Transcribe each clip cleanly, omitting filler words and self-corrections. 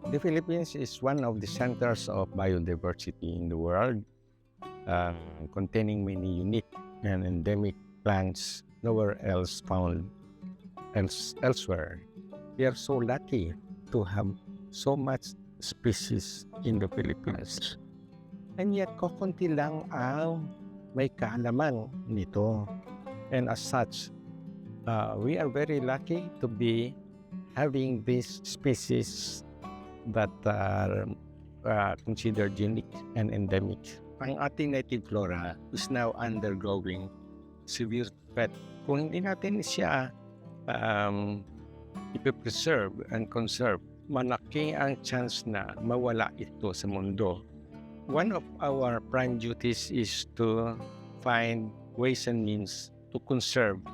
The Philippines is one of the centers of biodiversity in the world, uh, containing many unique and endemic plants nowhere else found elsewhere. We are so lucky to have so much species in the Philippines. And yet, kukunti lang ang may kaalaman nito. And as such, we are very lucky to be having these species that are considered unique and endemic. Ang ating native flora is now undergoing severe threat. Kung hindi natin siya ipipreserve and conserve, malaki ang chance na mawala ito sa mundo. One of our prime duties is to find ways and means to conserve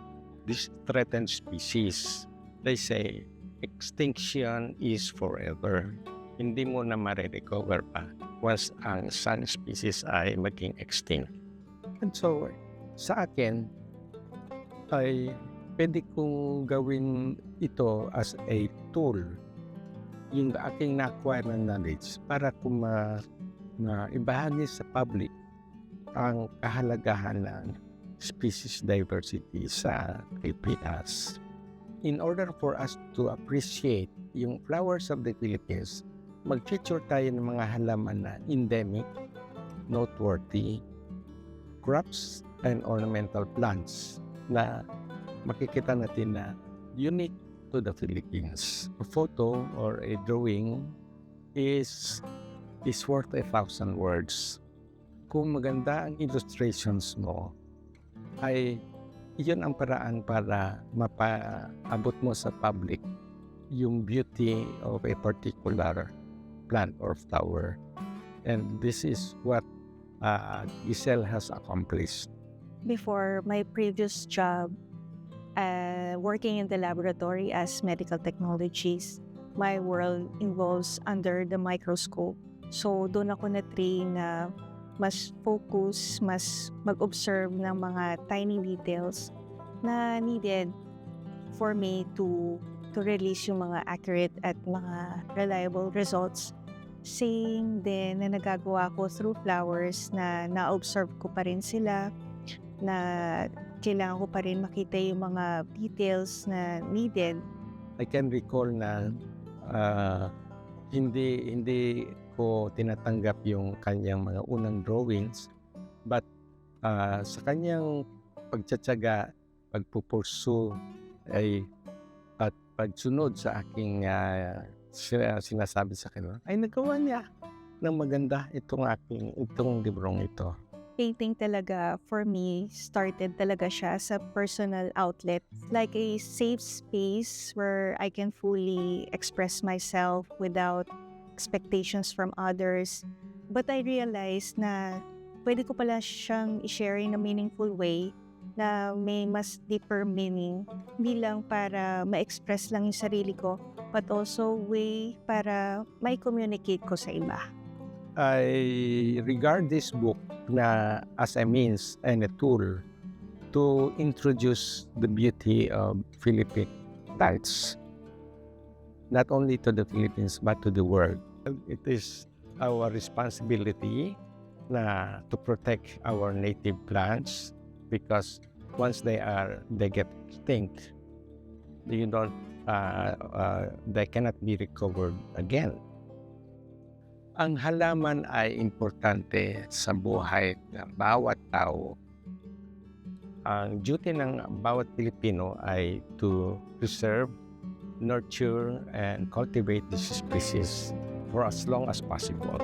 these threatened species. They say, extinction is forever. Hindi mo na ma-recover pa once ang isang species ay maging extinct. And so, sa akin, ay pwede kong gawin ito as a tool, yung aking na-acquire ng knowledge para kung ibahagi sa public ang kahalagahan ng species diversity sa Pilipinas. In order for us to appreciate yung flowers of the Philippines, mag-feature tayo ng mga halaman na endemic, noteworthy, crops, and ornamental plants na makikita natin na unique to the Philippines. A photo or a drawing is worth 1,000 words. Kung maganda ang illustrations mo, ay iyon ang paraan para mapaabot mo sa public yung beauty of a particular plant or flower. And this is what Giselle has accomplished. Before my previous job, working in the laboratory as medical technologies, my world involves under the microscope. So doon ako na-train na mas focus, mas mag-observe ng mga tiny details na needed for me to release yung mga accurate at mga reliable results. Same din na nagagawa ko through flowers na na-observe ko pa rin sila, na kailangan ko pa rin makita yung mga details na needed. I can recall na hindi ko tinatanggap yung kanyang mga unang drawings, but sa kanyang pagtsatsaga, pagpupursu at pagsunod sa aking sinasabi sa kanya, ay nagawa niya ng maganda itong librong ito. Painting talaga for me started talaga siya sa personal outlet, like a safe space where I can fully express myself without expectations from others. But I realized na pwede ko pala siyang i-share in a meaningful way na may mas deeper meaning, hindi lang para ma-express lang yung sarili ko, but also way para may communicate ko sa iba. I regard this book na as a means and a tool to introduce the beauty of Philippine plants, not only to the Philippines but to the world. It is our responsibility to protect our native plants, because once they get extinct, they cannot be recovered again. Ang halaman ay importante sa buhay ng bawat tao. Ang duty ng bawat Pilipino ay to preserve, nurture, and cultivate this species for as long as possible.